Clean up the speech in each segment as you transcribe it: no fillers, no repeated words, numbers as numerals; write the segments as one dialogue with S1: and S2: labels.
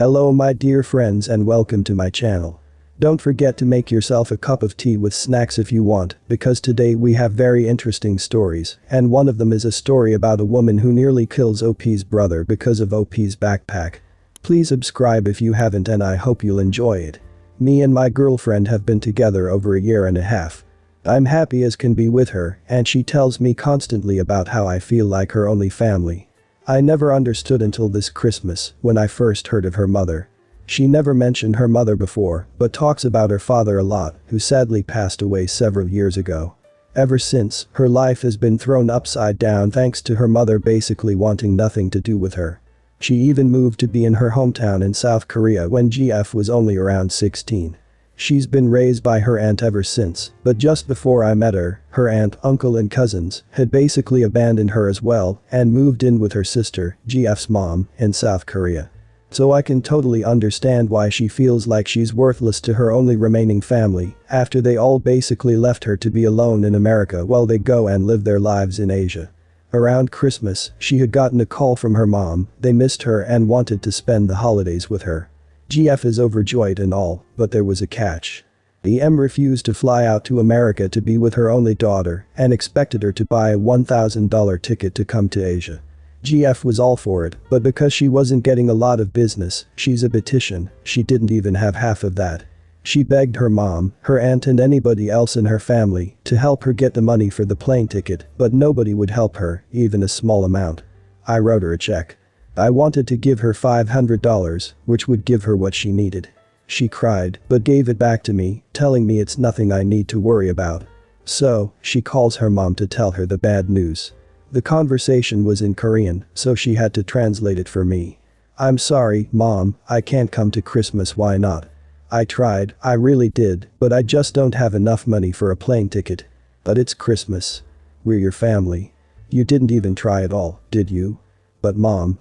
S1: Hello my dear friends and welcome to my channel. Don't forget to make yourself a cup of tea with snacks if you want, because today we have very interesting stories, and one of them is a story about a woman who nearly kills OP's brother because of OP's backpack. Please subscribe if you haven't and I hope you'll enjoy it. Me and my girlfriend have been together over a year and a half. I'm happy as can be with her, and she tells me constantly about how I feel like her only family. I never understood until this Christmas, when I first heard of her mother. She never mentioned her mother before, but talks about her father a lot, who sadly passed away several years ago. Ever since, her life has been thrown upside down thanks to her mother basically wanting nothing to do with her. She even moved to be in her hometown in South Korea when GF was only around 16. She's been raised by her aunt ever since, but just before I met her aunt, uncle and cousins had basically abandoned her as well and moved in with her sister, GF's mom, in South Korea. So I can totally understand why she feels like she's worthless to her only remaining family after they all basically left her to be alone in America while they go and live their lives in Asia. Around Christmas, she had gotten a call from her mom, they missed her and wanted to spend the holidays with her. GF is overjoyed and all, but there was a catch. EM refused to fly out to America to be with her only daughter and expected her to buy a $1,000 ticket to come to Asia. GF was all for it, but because she wasn't getting a lot of business, she's a beautician, she didn't even have half of that. She begged her mom, her aunt and anybody else in her family to help her get the money for the plane ticket, but nobody would help her, even a small amount. I wrote her a check. I wanted to give her $500, which would give her what she needed. She cried, but gave it back to me, telling me it's nothing I need to worry about. So, she calls her mom to tell her the bad news. The conversation was in Korean, so she had to translate it for me. "I'm sorry, Mom, I can't come to Christmas, why not? I tried, I really did, but I just don't have enough money for a plane ticket. But it's Christmas. We're your family. You didn't even try at all, did you? But Mom,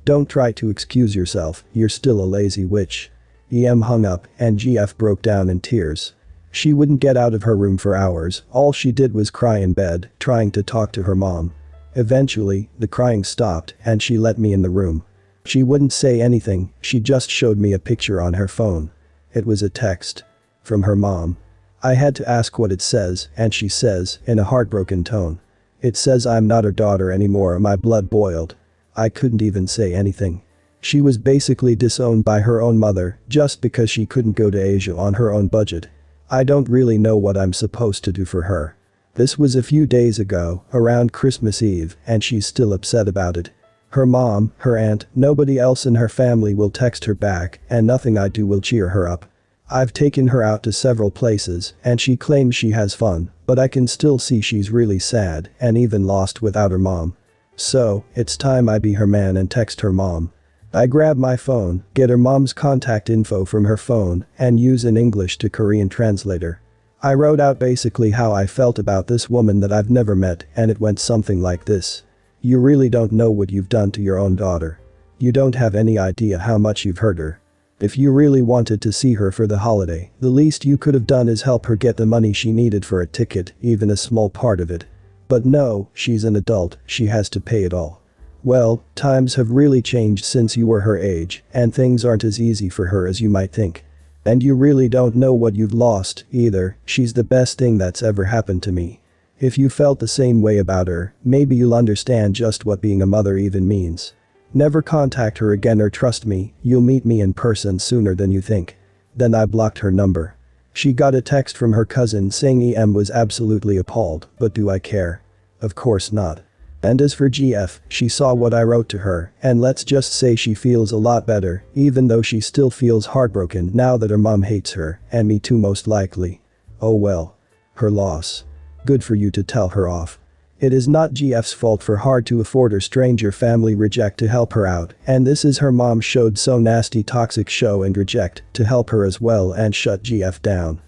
S1: Don't try to excuse yourself, you're still a lazy witch." EM hung up and GF broke down in tears. She wouldn't get out of her room for hours, all she did was cry in bed, trying to talk to her mom. Eventually, the crying stopped and she let me in the room. She wouldn't say anything, she just showed me a picture on her phone. It was a text. From her mom. I had to ask what it says, and she says, in a heartbroken tone. "It says I'm not her daughter anymore." My blood boiled. I couldn't even say anything. She was basically disowned by her own mother just because she couldn't go to Asia on her own budget. I don't really know what I'm supposed to do for her. This was a few days ago, around Christmas Eve, and she's still upset about it. Her mom, her aunt, nobody else in her family will text her back, and nothing I do will cheer her up. I've taken her out to several places, and she claims she has fun, but I can still see she's really sad and even lost without her mom. So, it's time I be her man and text her mom. I grab my phone, get her mom's contact info from her phone, and use an English to Korean translator. I wrote out basically how I felt about this woman that I've never met, and it went something like this. "You really don't know what you've done to your own daughter. You don't have any idea how much you've hurt her. If you really wanted to see her for the holiday, the least you could have done is help her get the money she needed for a ticket, even a small part of it. But no, she's an adult, she has to pay it all. Well, times have really changed since you were her age, and things aren't as easy for her as you might think. And you really don't know what you've lost, either. She's the best thing that's ever happened to me. If you felt the same way about her, maybe you'll understand just what being a mother even means. Never contact her again or trust me, you'll meet me in person sooner than you think." Then I blocked her number. She got a text from her cousin saying EM was absolutely appalled, but do I care? Of course not. And as for GF, she saw what I wrote to her, and let's just say she feels a lot better, even though she still feels heartbroken now that her mom hates her, and me too most likely. Oh well. Her loss. Good for you to tell her off. It is not GF's fault for hard to afford or stranger family reject to help her out, and this is her mom showed so nasty toxic show and reject to help her as well and shut GF down.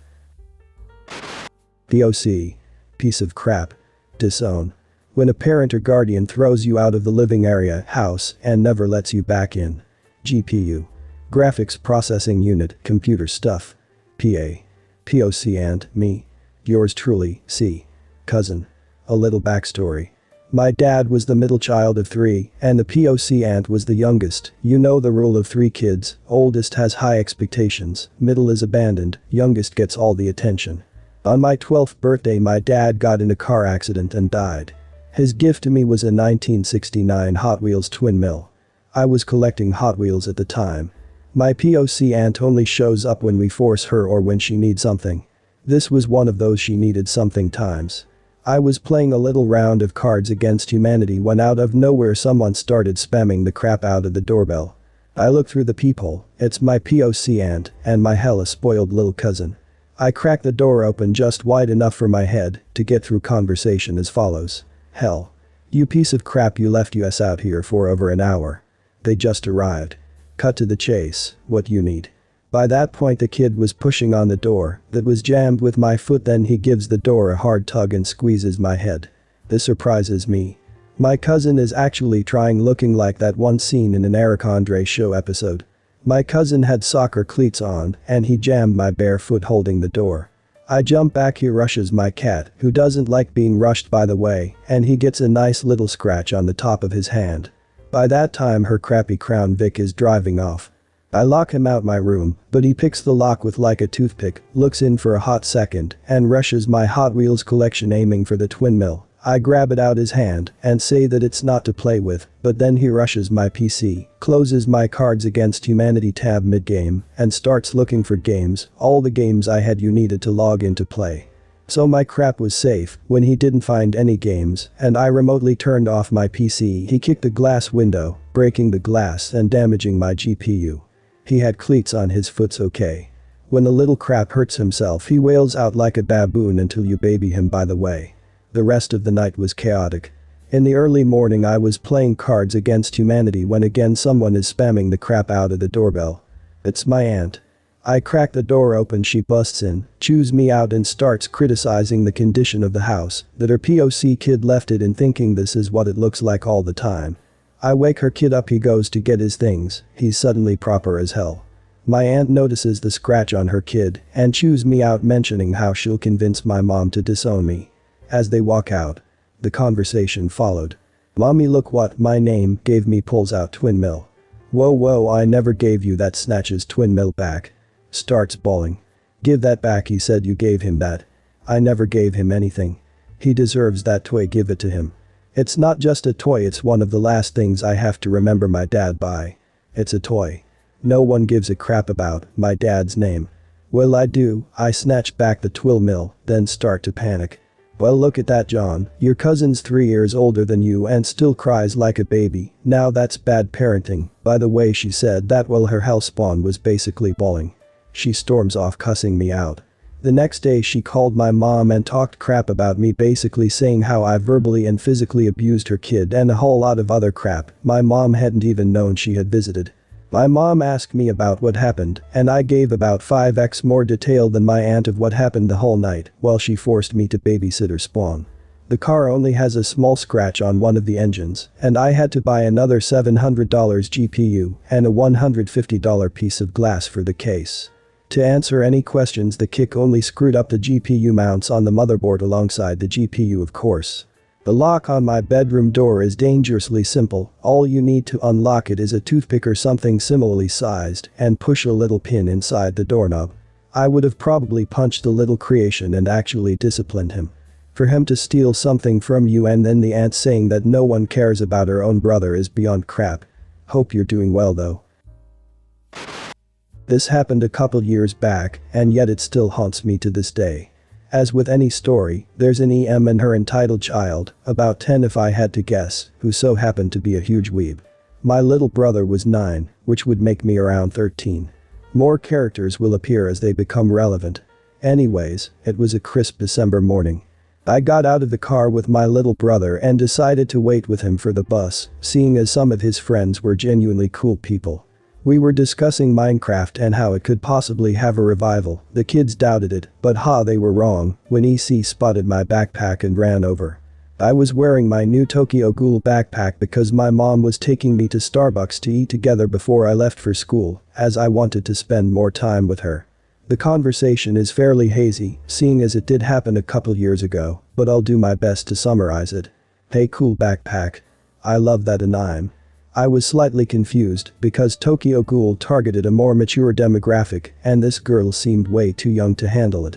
S1: POC. Piece of crap. Disown. When a parent or guardian throws you out of the living area, house, and never lets you back in. GPU. Graphics processing unit, computer stuff. PA. POC and me. Yours truly, C. Cousin. A little backstory. My dad was the middle child of 3, and the POC aunt was the youngest. You know the rule of 3 kids, oldest has high expectations, middle is abandoned, youngest gets all the attention. On my 12th birthday my dad got in a car accident and died. His gift to me was a 1969 Hot Wheels twin mill. I was collecting Hot Wheels at the time. My POC aunt only shows up when we force her or when she needs something. This was one of those she needed something times. I was playing a little round of Cards Against Humanity when out of nowhere someone started spamming the crap out of the doorbell. I look through the peephole, it's my POC aunt and my hella spoiled little cousin. I crack the door open just wide enough for my head to get through conversation as follows. Hell. You piece of crap, you left us out here for over an hour. They just arrived. Cut to the chase, what you need. By that point the kid was pushing on the door that was jammed with my foot, then he gives the door a hard tug and squeezes my head. This surprises me. My cousin is actually trying, looking like that one scene in an Eric Andre show episode. My cousin had soccer cleats on and he jammed my bare foot holding the door. I jump back, he rushes my cat, who doesn't like being rushed by the way, and he gets a nice little scratch on the top of his hand. By that time her crappy Crown Vic is driving off. I lock him out my room, but he picks the lock with like a toothpick, looks in for a hot second, and rushes my Hot Wheels collection aiming for the twin mill. I grab it out his hand and say that it's not to play with, but then he rushes my PC, closes my Cards Against Humanity tab mid-game, and starts looking for games, all the games I had you needed to log in to play. So my crap was safe when he didn't find any games, and I remotely turned off my PC. He kicked the glass window, breaking the glass and damaging my GPU. He had cleats on his foot's okay. When the little crap hurts himself he wails out like a baboon until you baby him, by the way. The rest of the night was chaotic. In the early morning I was playing Cards Against Humanity when again someone is spamming the crap out of the doorbell. It's my aunt. I crack the door open, she busts in, chews me out and starts criticizing the condition of the house, that her POC kid left it in, thinking this is what it looks like all the time. I wake her kid up, he goes to get his things, he's suddenly proper as hell. My aunt notices the scratch on her kid and chews me out, mentioning how she'll convince my mom to disown me. As they walk out, the conversation followed. Mommy, look what my name gave me, pulls out twin mill. Whoa, I never gave you that, snatches twin mill back. Starts bawling. Give that back, he said you gave him that. I never gave him anything. He deserves that toy, give it to him. It's not just a toy, it's one of the last things I have to remember my dad by. It's a toy. No one gives a crap about my dad's name. Well, I do. I snatch back the twin mill, then start to panic. Well, look at that, John, your cousin's 3 years older than you and still cries like a baby. Now that's bad parenting. By the way, she said that while her hellspawn was basically bawling. She storms off, cussing me out. The next day she called my mom and talked crap about me, basically saying how I verbally and physically abused her kid and a whole lot of other crap my mom hadn't even known she had visited. My mom asked me about what happened and I gave about 5x more detail than my aunt of what happened the whole night while she forced me to babysit her spawn. The car only has a small scratch on one of the engines and I had to buy another $700 GPU and a $150 piece of glass for the case. To answer any questions, the kick only screwed up the GPU mounts on the motherboard alongside the GPU, of course. The lock on my bedroom door is dangerously simple, all you need to unlock it is a toothpick or something similarly sized and push a little pin inside the doorknob. I would have probably punched the little creation and actually disciplined him. For him to steal something from you and then the aunt saying that no one cares about her own brother is beyond crap. Hope you're doing well though. This happened a couple years back, and yet it still haunts me to this day. As with any story, there's an EM and her entitled child, about 10 if I had to guess, who so happened to be a huge weeb. My little brother was 9, which would make me around 13. More characters will appear as they become relevant. Anyways, it was a crisp December morning. I got out of the car with my little brother and decided to wait with him for the bus, seeing as some of his friends were genuinely cool people. We were discussing Minecraft and how it could possibly have a revival. The kids doubted it, but they were wrong when EC spotted my backpack and ran over. I was wearing my new Tokyo Ghoul backpack because my mom was taking me to Starbucks to eat together before I left for school, as I wanted to spend more time with her. The conversation is fairly hazy, seeing as it did happen a couple years ago, but I'll do my best to summarize it. Hey, cool backpack. I love that anime. I was slightly confused because Tokyo Ghoul targeted a more mature demographic and this girl seemed way too young to handle it.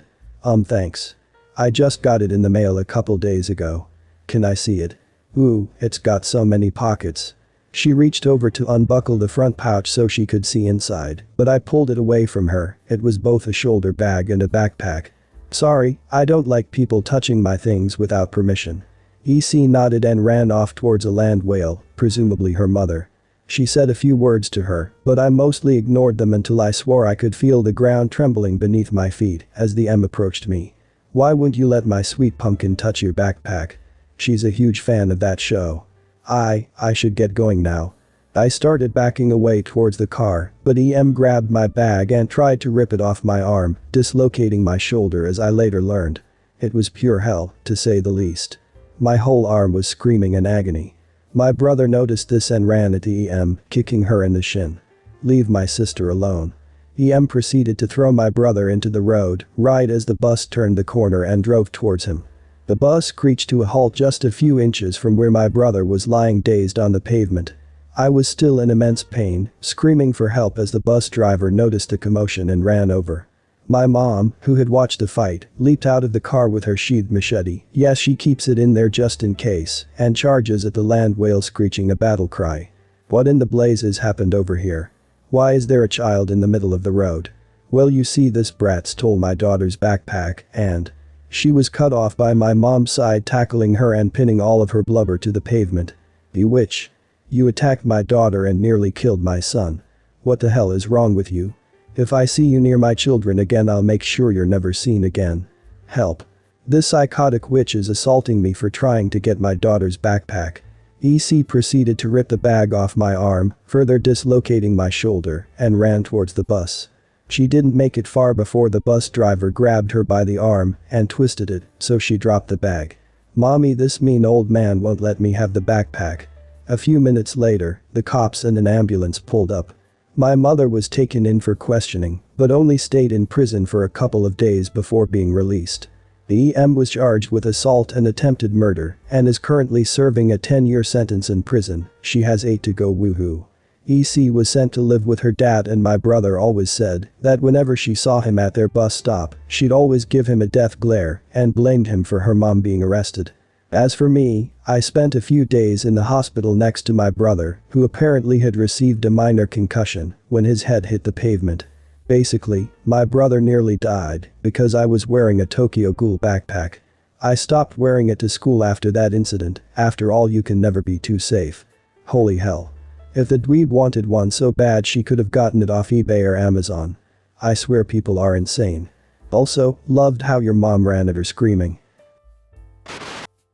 S1: Thanks. I just got it in the mail a couple days ago. Can I see it? Ooh, it's got so many pockets. She reached over to unbuckle the front pouch so she could see inside, but I pulled it away from her. It was both a shoulder bag and a backpack. Sorry, I don't like people touching my things without permission. EC nodded and ran off towards a land whale, presumably her mother. She said a few words to her, but I mostly ignored them until I swore I could feel the ground trembling beneath my feet as the M approached me. Why wouldn't you let my sweet pumpkin touch your backpack? She's a huge fan of that show. I should get going now. I started backing away towards the car, but EM grabbed my bag and tried to rip it off my arm, dislocating my shoulder as I later learned. It was pure hell, to say the least. My whole arm was screaming in agony. My brother noticed this and ran at EM, kicking her in the shin. Leave my sister alone. EM proceeded to throw my brother into the road, right as the bus turned the corner and drove towards him. The bus screeched to a halt just a few inches from where my brother was lying dazed on the pavement. I was still in immense pain, screaming for help as the bus driver noticed the commotion and ran over. My mom, who had watched the fight, leaped out of the car with her sheathed machete, yes she keeps it in there just in case, and charges at the land whale screeching a battle cry. What in the blazes happened over here? Why is there a child in the middle of the road? Well, you see, this brat stole my daughter's backpack and… She was cut off by my mom's side, tackling her and pinning all of her blubber to the pavement. You witch. You attacked my daughter and nearly killed my son. What the hell is wrong with you? If I see you near my children again, I'll make sure you're never seen again. Help. This psychotic witch is assaulting me for trying to get my daughter's backpack. EC proceeded to rip the bag off my arm, further dislocating my shoulder, and ran towards the bus. She didn't make it far before the bus driver grabbed her by the arm and twisted it, so she dropped the bag. Mommy, this mean old man won't let me have the backpack. A few minutes later, the cops and an ambulance pulled up. My mother was taken in for questioning, but only stayed in prison for a couple of days before being released. The EM was charged with assault and attempted murder and is currently serving a 10-year sentence in prison. She has 8 to go, woohoo. EC was sent to live with her dad, and my brother always said that whenever she saw him at their bus stop, she'd always give him a death glare and blamed him for her mom being arrested. As for me, I spent a few days in the hospital next to my brother, who apparently had received a minor concussion when his head hit the pavement. Basically, my brother nearly died because I was wearing a Tokyo Ghoul backpack. I stopped wearing it to school after that incident. After all, you can never be too safe. Holy hell. If the dweeb wanted one so bad, she could have gotten it off eBay or Amazon. I swear people are insane. Also, loved how your mom ran at her screaming.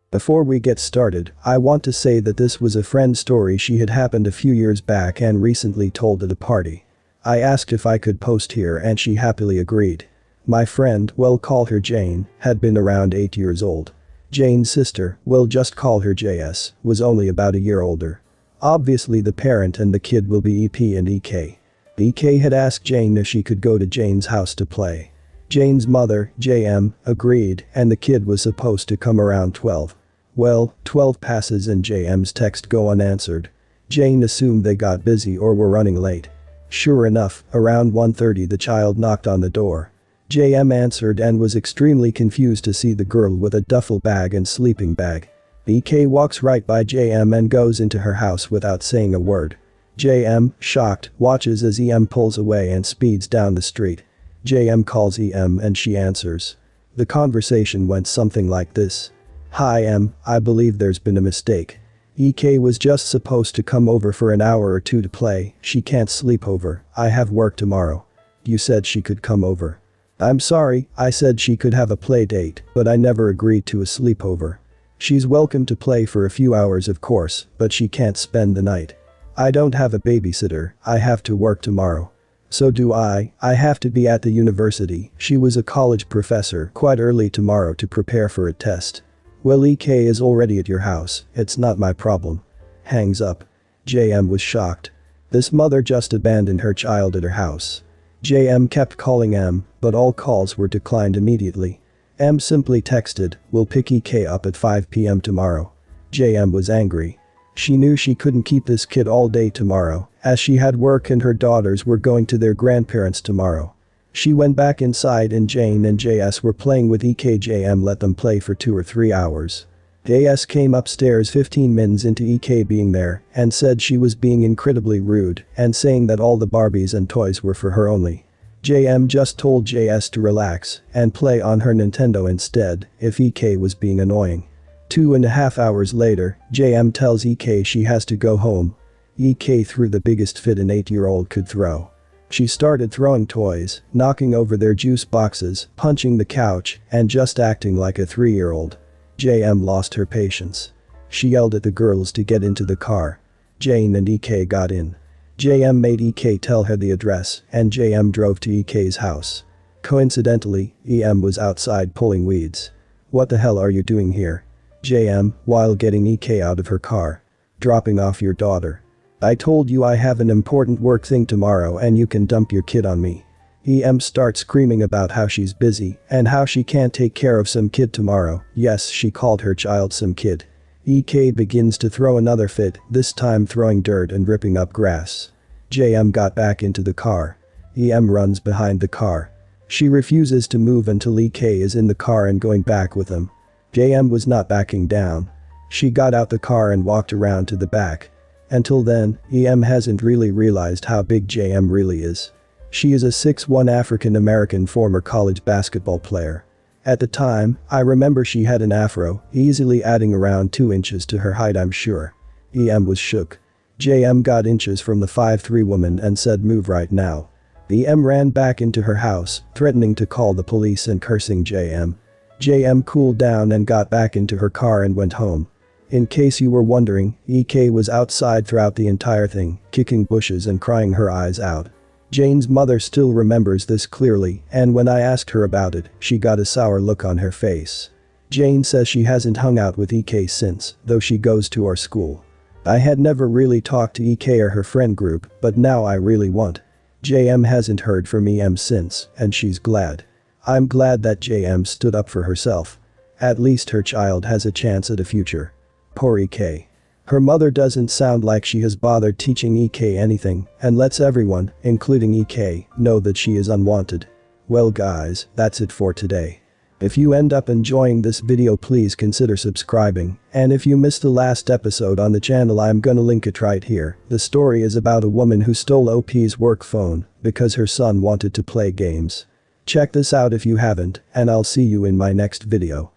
S1: Before we get started, I want to say that this was a friend's story. She had happened a few years back and recently told at a party. I asked if I could post here and she happily agreed. My friend, we'll call her Jane, had been around 8 years old. Jane's sister, we'll just call her JS, was only about a year older. Obviously the parent and the kid will be EP and EK. EK had asked Jane if she could go to Jane's house to play. Jane's mother, JM, agreed and the kid was supposed to come around 12. Well, 12 passes and JM's text go unanswered. Jane assumed they got busy or were running late. Sure enough, around 1:30 the child knocked on the door. JM answered and was extremely confused to see the girl with a duffel bag and sleeping bag. EK walks right by JM and goes into her house without saying a word. JM, shocked, watches as EM pulls away and speeds down the street. JM calls EM and she answers. The conversation went something like this. Hi Em, I believe there's been a mistake. EK was just supposed to come over for an hour or two to play. She can't sleep over. I have work tomorrow. You said she could come over. I'm sorry, I said she could have a play date, but I never agreed to a sleepover. She's welcome to play for a few hours of course, but she can't spend the night. I don't have a babysitter, I have to work tomorrow. So do I have to be at the university. She was a college professor quite early tomorrow to prepare for a test. Well, EK is already at your house, it's not my problem. Hangs up. JM was shocked. This mother just abandoned her child at her house. JM kept calling M, but all calls were declined immediately. M simply texted, we'll pick EK up at 5 p.m. tomorrow. JM was angry. She knew she couldn't keep this kid all day tomorrow, as she had work and her daughters were going to their grandparents tomorrow. She went back inside and Jane and JS were playing with EK. JM let them play for 2 or 3 hours. JS came upstairs 15 minutes into EK being there and said she was being incredibly rude and saying that all the Barbies and toys were for her only. JM just told JS to relax and play on her Nintendo instead if EK was being annoying. 2.5 hours later, JM tells EK she has to go home. EK threw the biggest fit an 8-year-old could throw. She started throwing toys, knocking over their juice boxes, punching the couch, and just acting like a 3-year-old. JM lost her patience. She yelled at the girls to get into the car. Jane and EK got in. JM made EK tell her the address, and JM drove to EK's house. Coincidentally, EM was outside pulling weeds. "What the hell are you doing here?" JM, while getting EK out of her car. "Dropping off your daughter. I told you I have an important work thing tomorrow and you can dump your kid on me." EM starts screaming about how she's busy and how she can't take care of some kid tomorrow. Yes, she called her child some kid. EK begins to throw another fit, this time throwing dirt and ripping up grass. JM got back into the car. EM runs behind the car. She refuses to move until EK is in the car and going back with him. JM was not backing down. She got out the car and walked around to the back. Until then, EM hasn't really realized how big JM really is. She is a 6'1" African-American former college basketball player. At the time, I remember she had an afro, easily adding around 2 inches to her height I'm sure. EM was shook. JM got inches from the 5'3" woman and said move right now. EM ran back into her house, threatening to call the police and cursing JM. JM cooled down and got back into her car and went home. In case you were wondering, EK was outside throughout the entire thing, kicking bushes and crying her eyes out. Jane's mother still remembers this clearly, and when I asked her about it, she got a sour look on her face. Jane says she hasn't hung out with EK since, though she goes to our school. I had never really talked to EK or her friend group, but now I really want. JM hasn't heard from EM since, and she's glad. I'm glad that JM stood up for herself. At least her child has a chance at a future. Poor EK. Her mother doesn't sound like she has bothered teaching EK anything and lets everyone, including EK, know that she is unwanted. Well guys, that's it for today. If you end up enjoying this video please consider subscribing, and if you missed the last episode on the channel I'm gonna link it right here. The story is about a woman who stole OP's work phone because her son wanted to play games. Check this out if you haven't, and I'll see you in my next video.